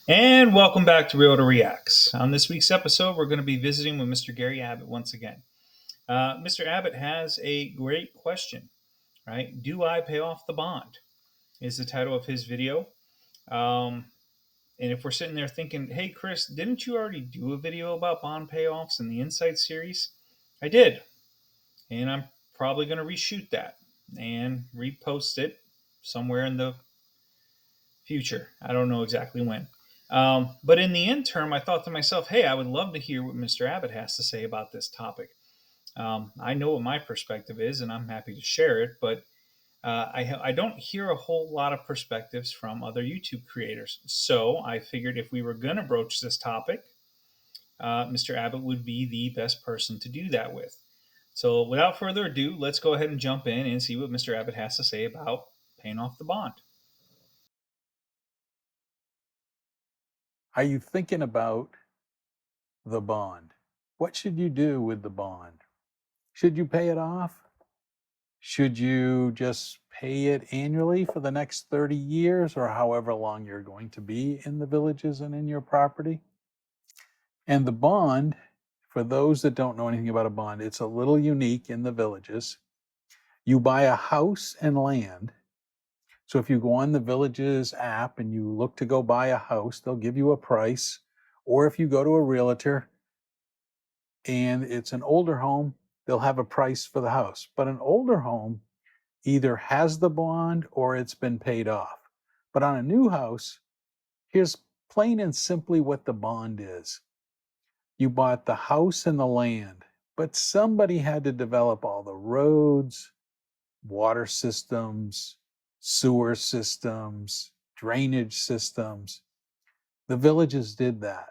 And welcome back to Realtor Reacts. On this week's episode, we're going to be visiting with Mr. Gary Abbott once again. Mr. Abbott has a great question, right? Do I pay off the bond? Is the title of his video. Um, and if we're sitting there thinking, hey, Chris, didn't you already do a video about bond payoffs in the Insight series? I did. And I'm probably going to reshoot that and repost it somewhere in the future. I don't know exactly when. But in the interim, I thought to myself, hey, I would love to hear what Mr. Abbott has to say about this topic. I know what my perspective is, and I'm happy to share it, but I don't hear a whole lot of perspectives from other YouTube creators. So I figured if we were going to broach this topic, Mr. Abbott would be the best person to do that with. So without further ado, let's go ahead and jump in and see what Mr. Abbott has to say about paying off the bond. Are you thinking about the bond? What should you do with the bond? Should you pay it off? Should you just pay it annually for the next 30 years or however long you're going to be in the villages and in your property? And the bond, for those that don't know anything about a bond, it's a little unique in the villages. You buy a house and land. So if you go on the Villages app and you look to go buy a house, they'll give you a price. Or if you go to a realtor and it's an older home, they'll have a price for the house. But an older home either has the bond or it's been paid off. But on a new house, here's plain and simply what the bond is. You bought the house and the land, but somebody had to develop all the roads, water systems, sewer systems, drainage systems. The villages did that.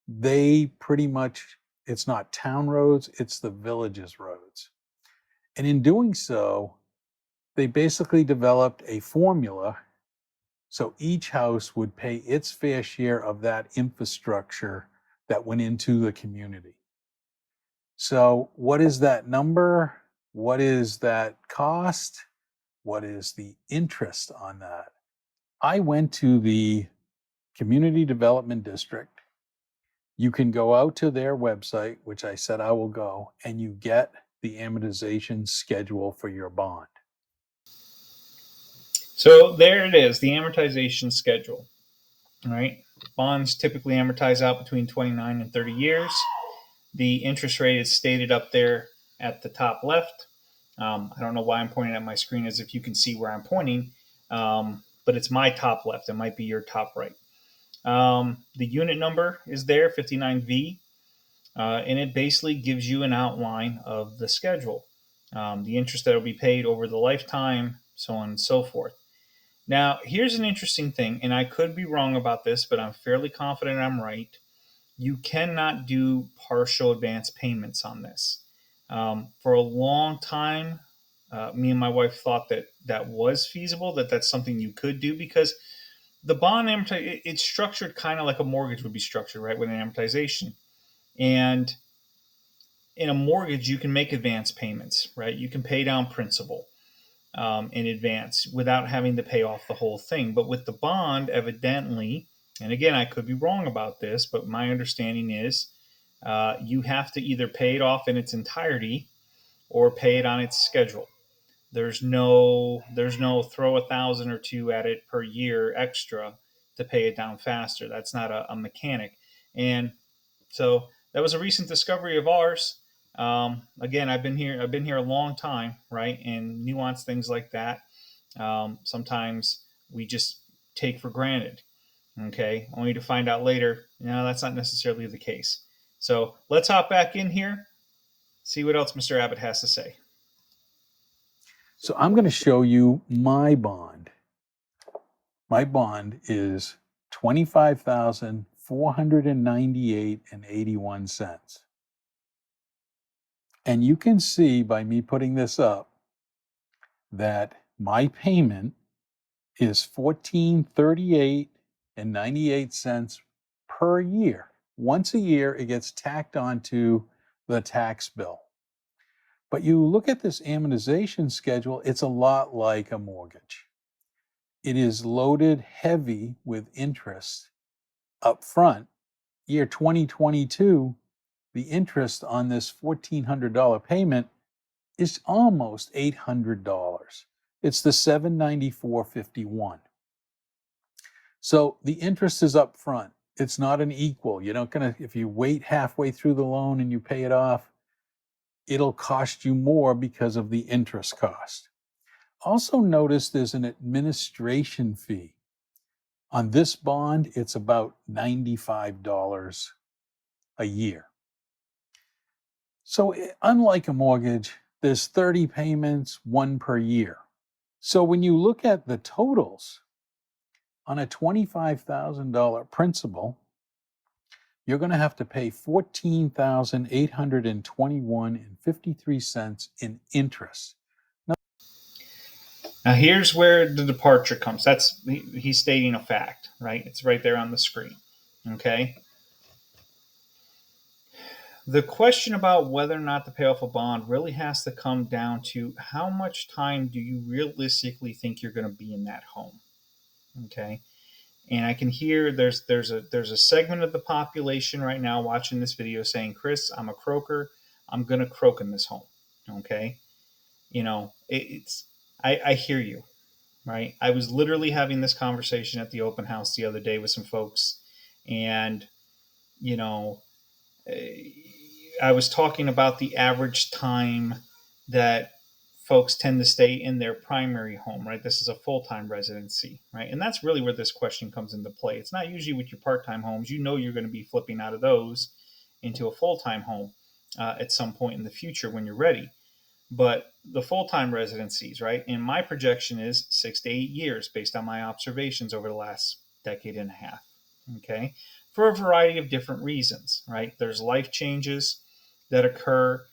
They pretty much, it's not town roads, it's the villages roads. And in doing so, they basically developed a formula so each house would pay its fair share of that infrastructure that went into the community. So, what is that number? What is that cost? What is the interest on that? I went to the Community Development District. You can go out to their website, which I said I will go, and you get the amortization schedule for your bond. So there it is, the amortization schedule. All right. Bonds typically amortize out between 29 and 30 years. The interest rate is stated up there at the top left. I don't know why I'm pointing at my screen as if you can see where I'm pointing, but it's my top left. It might be your top right. The unit number is there, 59V, and it basically gives you an outline of the schedule, the interest that will be paid over the lifetime, so on and so forth. Now, here's an interesting thing, and I could be wrong about this, but I'm fairly confident I'm right. You cannot do partial advance payments on this. For a long time, me and my wife thought that that was feasible, that that's something you could do because the bond amortization, it's structured kind of like a mortgage would be structured, right, with an amortization. And in a mortgage, you can make advance payments, right? You can pay down principal in advance without having to pay off the whole thing. But with the bond, evidently, and again, I could be wrong about this, but my understanding is you have to either pay it off in its entirety or pay it on its schedule. There's no throw 1,000 or two at it per year extra to pay it down faster. That's not a mechanic. And so that was a recent discovery of ours. Again, I've been here a long time, right? And nuanced things like that. Sometimes we just take for granted, okay? Only to find out later, no, that's not necessarily the case. So let's hop back in here, see what else Mr. Abbott has to say. So I'm going to show you my bond. My bond is $25,498.81. And you can see by me putting this up that my payment is $1438.98 per year. Once a year, it gets tacked onto the tax bill. But you look at this amortization schedule, it's a lot like a mortgage. It is loaded heavy with interest. up front. Year 2022, the interest on this $1,400 payment is almost $800. It's the 794.51. So the interest is up front. It's not an equal. You're not going to, if you wait halfway through the loan and you pay it off, it'll cost you more because of the interest cost. Also notice there's an administration fee. On this bond, it's about $95 a year. So unlike a mortgage, there's 30 payments, one per year. So when you look at the totals on a $25,000 principal, you're going to have to pay $14,821.53 in interest. Now, here's where the departure comes. He's stating a fact, right? It's right there on the screen. Okay. The question about whether or not to pay off a bond really has to come down to how much time do you realistically think you're going to be in that home. Okay. And I can hear there's a segment of the population right now watching this video saying, Chris, I'm a croaker. I'm going to croak in this home. Okay. It's I hear you. Right. I was literally having this conversation at the open house the other day with some folks, and you know I was talking about the average time that folks tend to stay in their primary home, right? This is a full time residency, right? And that's really where this question comes into play. It's not usually with your part time homes. You know, you're going to be flipping out of those into a full time home at some point in the future when you're ready. But the full time residencies, right? And my projection is 6 to 8 years based on my observations over the last decade and a half. Okay. For a variety of different reasons, right? There's life changes that occur.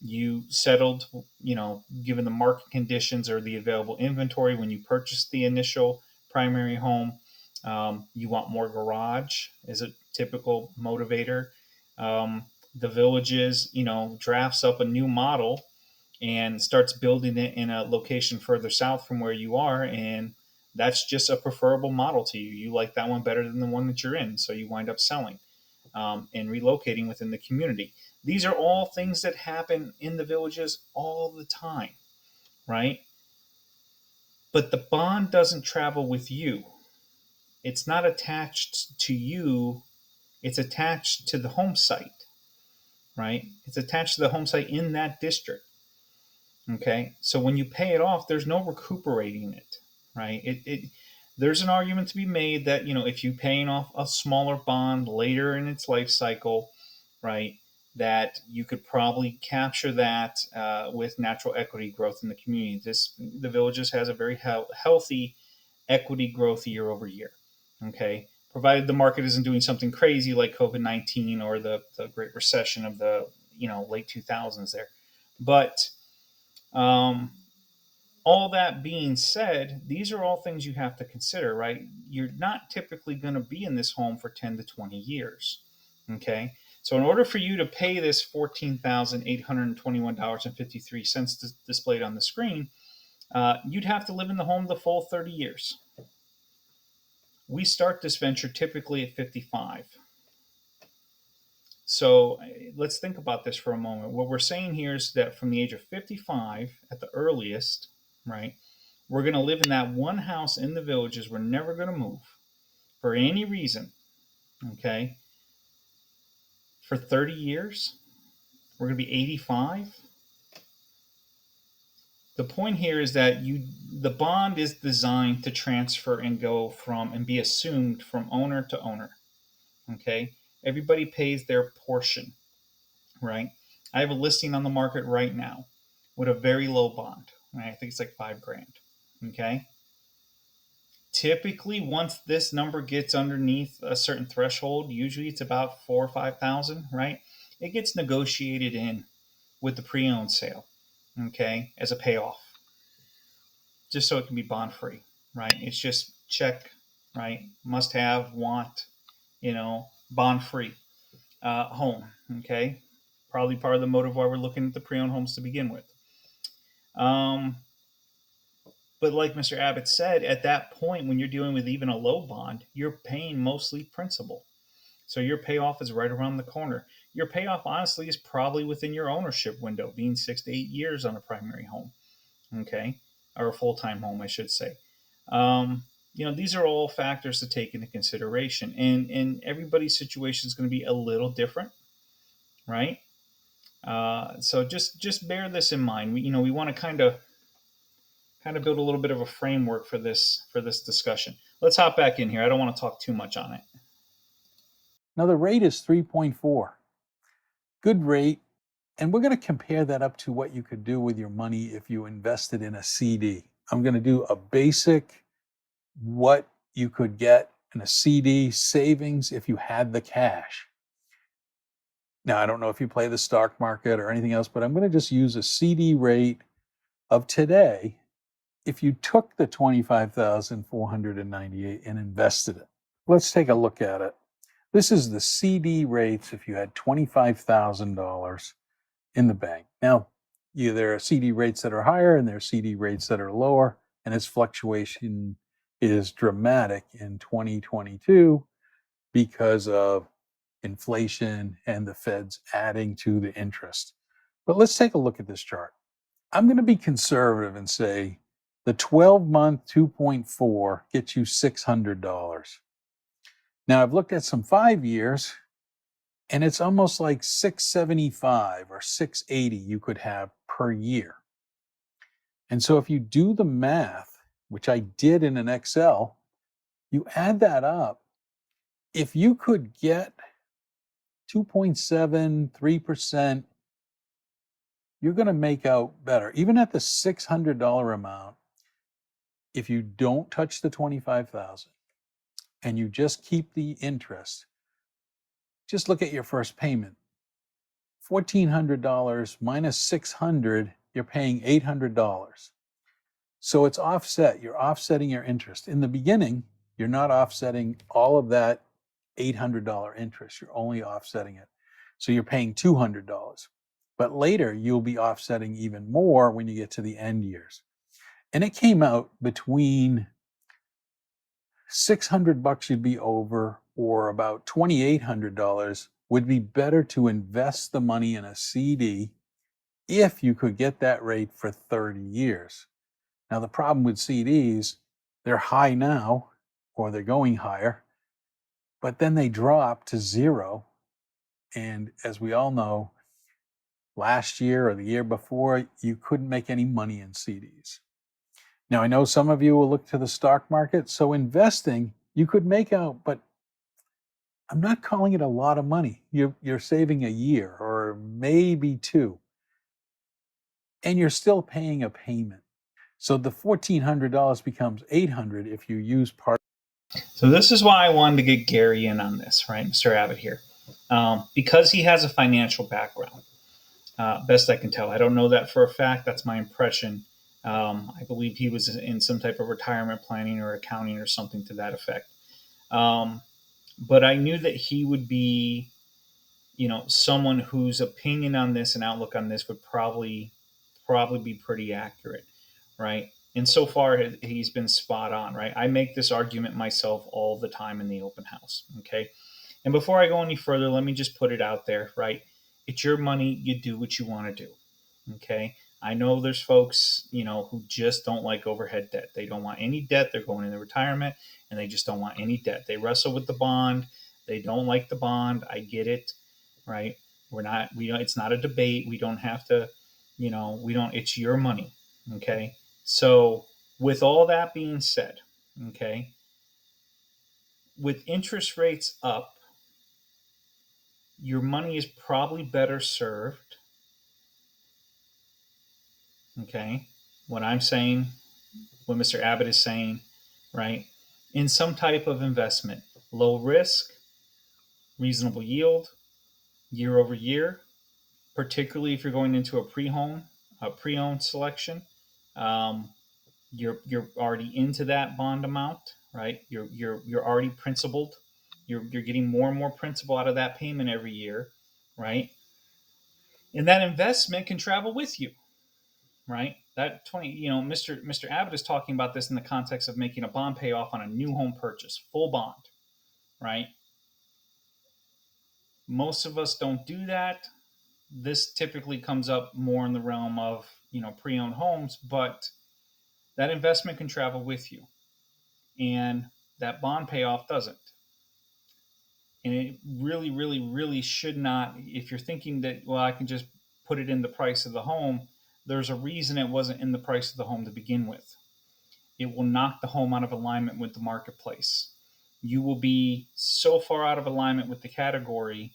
You settled, given the market conditions or the available inventory when you purchased the initial primary home. You want more garage is a typical motivator. The villages, drafts up a new model and starts building it in a location further south from where you are, and that's just a preferable model to you. You like that one better than the one that you're in, so you wind up selling and relocating within the community. These are all things that happen in the villages all the time, right? But the bond doesn't travel with you. It's not attached to you, it's attached to the home site, right? It's attached to the home site in that district. Okay, so when you pay it off, there's no recuperating it, right? There's an argument to be made that if you're paying off a smaller bond later in its life cycle, right, that you could probably capture that with natural equity growth in the community. The Villages has a very healthy equity growth year over year. Okay, provided the market isn't doing something crazy like COVID-19 or the Great Recession of the late 2000s there, but um, all that being said, these are all things you have to consider, right? You're not typically going to be in this home for 10 to 20 years. Okay. So, in order for you to pay this $14,821.53 displayed on the screen, you'd have to live in the home the full 30 years. We start this venture typically at 55. So let's think about this for a moment. What we're saying here is that from the age of 55 at the earliest, right, we're going to live in that one house in the Villages. We're never going to move for any reason, okay, for 30 years. We're going to be 85. The point here is that the bond is designed to transfer and go from and be assumed from owner to owner, okay? Everybody pays their portion, right? I have a listing on the market right now with a very low bond. Right? I think it's like $5,000. Okay. Typically, once this number gets underneath a certain threshold, usually it's about 4 or 5,000. Right? It gets negotiated in with the pre-owned sale. Okay, as a payoff, just so it can be bond free. Right? It's just check. Right? Must have, want. Bond free home. Okay, probably part of the motive why we're looking at the pre-owned homes to begin with. Um, But like Mr. Abbott said, at that point, when you're dealing with even a low bond, you're paying mostly principal. So your payoff is right around the corner. Your payoff, honestly, is probably within your ownership window, being 6 to 8 years on a primary home, okay, or a full time home, I should say. These are all factors to take into consideration, and everybody's situation is going to be a little different, right? So just bear this in mind. We want to kind of build a little bit of a framework for this discussion. Let's hop back in here. I don't want to talk too much on it. Now the rate is 3.4. Good rate. And we're going to compare that up to what you could do with your money if you invested in a CD. I'm going to do a basic what you could get in a CD savings if you had the cash. Now, I don't know if you play the stock market or anything else, but I'm going to just use a CD rate of today if you took the 25,498 and invested it. Let's take a look at it. This is the CD rates if you had $25,000 in the bank. Now, there are CD rates that are higher and there are CD rates that are lower, and its fluctuation is dramatic in 2022 because of inflation and the Fed's adding to the interest. But let's take a look at this chart. I'm going to be conservative and say the 12-month 2.4 gets you $600. Now, I've looked at some 5 years, and it's almost like 675 or 680 you could have per year. And so if you do the math, which I did in an Excel, you add that up, if you could get 2.7, 3%, you're going to make out better. Even at the $600 amount, if you don't touch the 25,000 and you just keep the interest, just look at your first payment. $1,400 minus 600, you're paying $800. So it's offset. You're offsetting your interest. In the beginning, you're not offsetting all of that $800 interest. You're only offsetting it. So you're paying $200. But later, you'll be offsetting even more when you get to the end years. And it came out between $600 you'd be over, or about $2,800 would be better to invest the money in a CD if you could get that rate for 30 years. Now, the problem with CDs, they're high now, or they're going higher, but then they drop to zero. And as we all know, last year or the year before, you couldn't make any money in CDs. Now, I know some of you will look to the stock market. So investing, you could make out, but I'm not calling it a lot of money. You're saving a year or maybe two, and you're still paying a payment. So the $1,400 becomes $800 if you use part. So this is why I wanted to get Gary in on this, right, Mr. Abbott here, because he has a financial background. Best I can tell, I don't know that for a fact. That's my impression. I believe he was in some type of retirement planning or accounting or something to that effect. But I knew that he would be, someone whose opinion on this and outlook on this would probably be pretty accurate, right? And so far, he's been spot on, right? I make this argument myself all the time in the open house, okay? And before I go any further, let me just put it out there, right? It's your money. You do what you want to do, okay? I know there's folks, who just don't like overhead debt. They don't want any debt. They're going into retirement and they just don't want any debt. They wrestle with the bond. They don't like the bond. I get it, right? It's not a debate. We don't have to, it's your money, okay? So, with all that being said, okay, with interest rates up, your money is probably better served, okay? What I'm saying, what Mr. Abbott is saying, right? In some type of investment, low risk, reasonable yield, year over year, particularly if you're going into a pre-owned selection. Um, you're already into that bond amount, right? You're already principled. You're getting more and more principal out of that payment every year, right? And that investment can travel with you, right? That 20, Mr. Abbott is talking about this in the context of making a bond payoff on a new home purchase, full bond, right? Most of us don't do that. This typically comes up more in the realm of, pre-owned homes, but that investment can travel with you, and that bond payoff doesn't. And it really, really, really should not. If you're thinking that, well, I can just put it in the price of the home, there's a reason it wasn't in the price of the home to begin with. It will knock the home out of alignment with the marketplace. You will be so far out of alignment with the category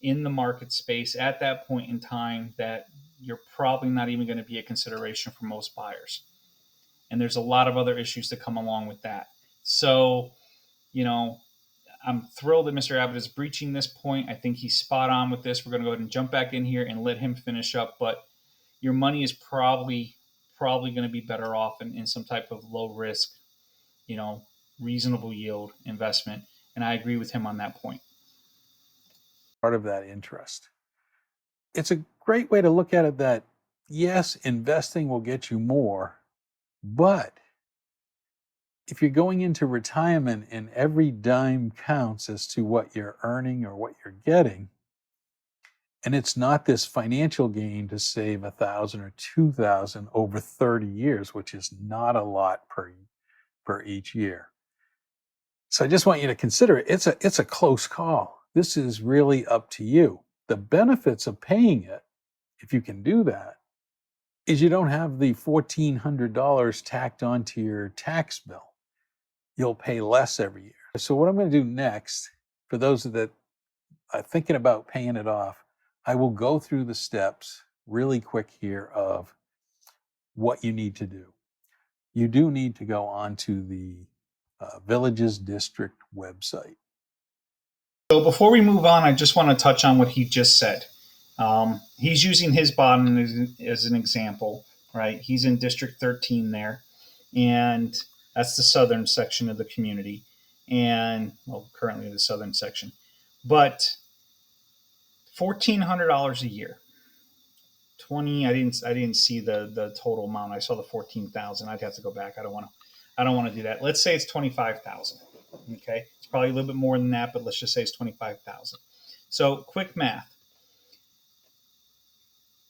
in the market space at that point in time that you're probably not even going to be a consideration for most buyers. And there's a lot of other issues that come along with that. So, you know, I'm thrilled that Mr. Abbott is breaching this point. I think he's spot on with this. We're going to go ahead and jump back in here and let him finish up. But your money is probably going to be better off in some type of low risk, you know, reasonable yield investment. And I agree with him on that point. Part of that interest. It's a great way to look at it that, yes, investing will get you more, but if you're going into retirement and every dime counts as to what you're earning or what you're getting, and it's not this financial gain to save 1,000 or 2,000 over 30 years, which is not a lot per each year. So I just want you to consider it. It's a close call. This is really up to you. The benefits of paying it, if you can do that, is you don't have the $1,400 tacked onto your tax bill. You'll pay less every year. So what I'm going to do next, for those that are thinking about paying it off, I will go through the steps really quick here of what you need to do. You do need to go onto the Villages District website. So before we move on, I just want to touch on what he just said. He's using his bond as an example, right? He's in District 13 there, and that's the southern section of the community, and well, currently the southern section. But $1,400 a year. 20. I didn't see the total amount. I saw the 14,000. I'd have to go back. I don't want to do that. Let's say it's 25,000. Okay, it's probably a little bit more than that, but let's just say it's 25,000. So quick math: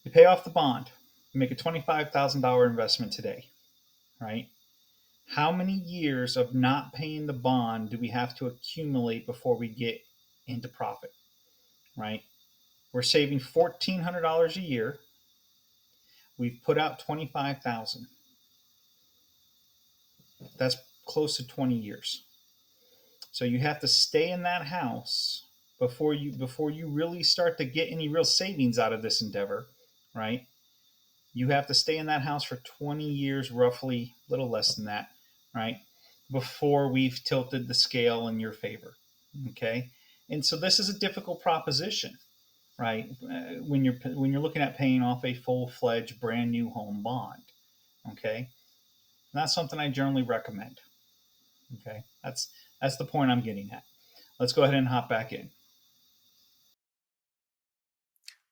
you pay off the bond, you make a $25,000 investment today, right? How many years of not paying the bond do we have to accumulate before we get into profit, right? We're saving $1,400 a year. We've put out 25,000. That's close to 20 years. So you have to stay in that house before you really start to get any real savings out of this endeavor, right? You have to stay in that house for 20 years, roughly, a little less than that, right? Before we've tilted the scale in your favor. Okay. And so this is a difficult proposition, right? When you're looking at paying off a full-fledged brand new home bond. Okay. Not something I generally recommend. Okay. That's the point I'm getting at. Let's go ahead and hop back in.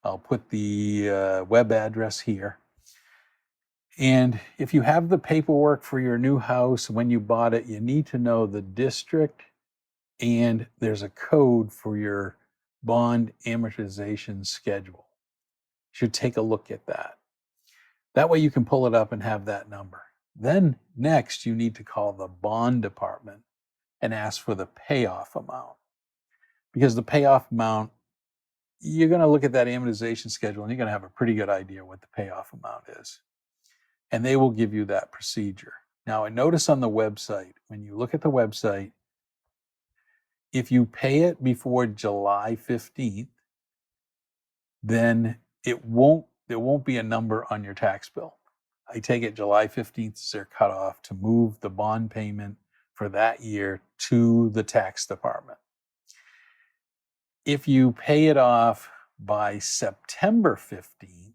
I'll put the web address here. And if you have the paperwork for your new house when you bought it, you need to know the district, and there's a code for your bond amortization schedule. You should take a look at that. That way you can pull it up and have that number. Then next, you need to call the bond department and ask for the payoff amount. Because the payoff amount, you're going to look at that amortization schedule and you're going to have a pretty good idea what the payoff amount is. And they will give you that procedure. Now, I notice on the website, when you look at the website, if you pay it before July 15th, then there won't be a number on your tax bill. I take it July 15th is their cutoff to move the bond payment for that year to the tax department. If you pay it off by September 15th,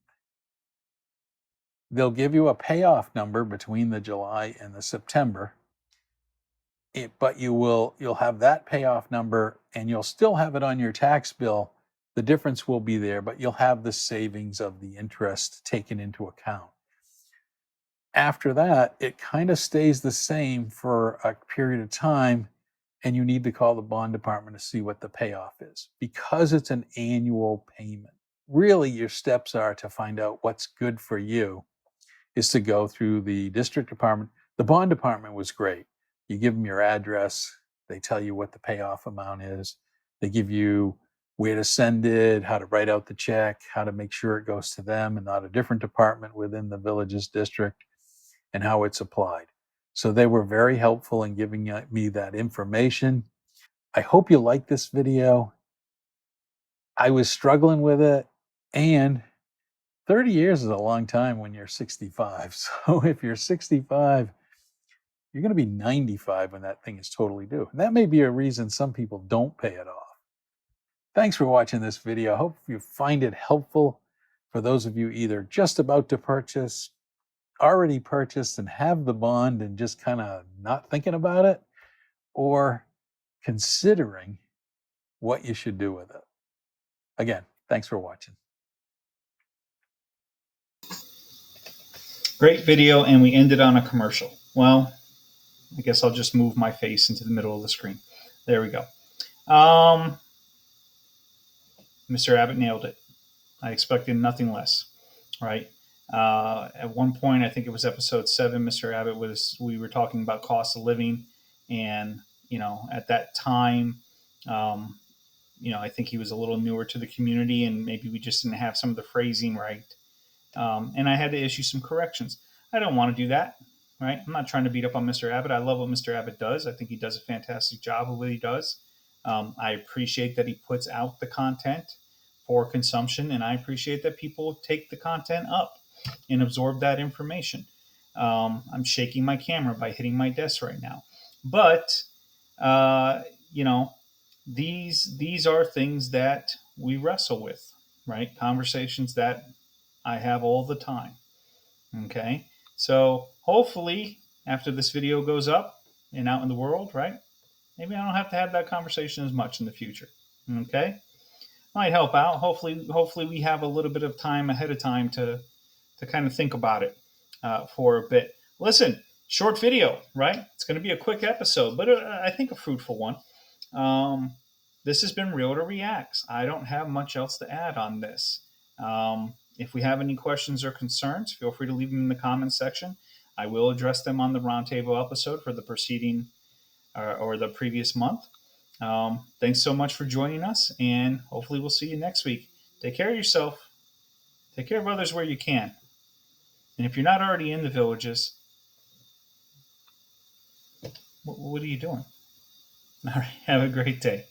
they'll give you a payoff number between the July and the September. But you'll have that payoff number and you'll still have it on your tax bill. The difference will be there, but you'll have the savings of the interest taken into account. After that, it kind of stays the same for a period of time, and you need to call the bond department to see what the payoff is because it's an annual payment. Really, your steps are to find out what's good for you is to go through the district department. The bond department was great. You give them your address, they tell you what the payoff amount is, they give you where to send it, how to write out the check, how to make sure it goes to them and not a different department within the village's district, and how it's applied. So they were very helpful in giving me that information. I hope you like this video. I was struggling with it, and 30 years is a long time when you're 65. So if you're 65, you're going to be 95 when that thing is totally due. And that may be a reason some people don't pay it off. Thanks for watching this video. I hope you find it helpful for those of you either just about to purchase, already purchased and have the bond and just kind of not thinking about it, or considering what you should do with it. Again, thanks for watching. Great video, and we ended on a commercial. Well, I guess I'll just move my face into the middle of the screen. There we go. Mr. Abbott nailed it. I expected nothing less, right? At one point, I think it was episode 7, Mr. Abbott we were talking about cost of living. And, at that time, I think he was a little newer to the community and maybe we just didn't have some of the phrasing right. And I had to issue some corrections. I don't want to do that, right? I'm not trying to beat up on Mr. Abbott. I love what Mr. Abbott does. I think he does a fantastic job of what he does. I appreciate that he puts out the content for consumption, and I appreciate that people take the content up and absorb that information. I'm shaking my camera by hitting my desk right now. But, these are things that we wrestle with, right? Conversations that I have all the time. Okay. So hopefully after this video goes up and out in the world, right? Maybe I don't have to have that conversation as much in the future. Okay. Might help out. Hopefully we have a little bit of time ahead of time to kind of think about it for a bit. Listen, short video, right? It's going to be a quick episode, but I think a fruitful one. This has been Realtor Reacts. I don't have much else to add on this. If we have any questions or concerns, feel free to leave them in the comments section. I will address them on the roundtable episode for the preceding or the previous month. Thanks so much for joining us, and hopefully we'll see you next week. Take care of yourself. Take care of others where you can. And if you're not already in the villages, what are you doing? All right, have a great day.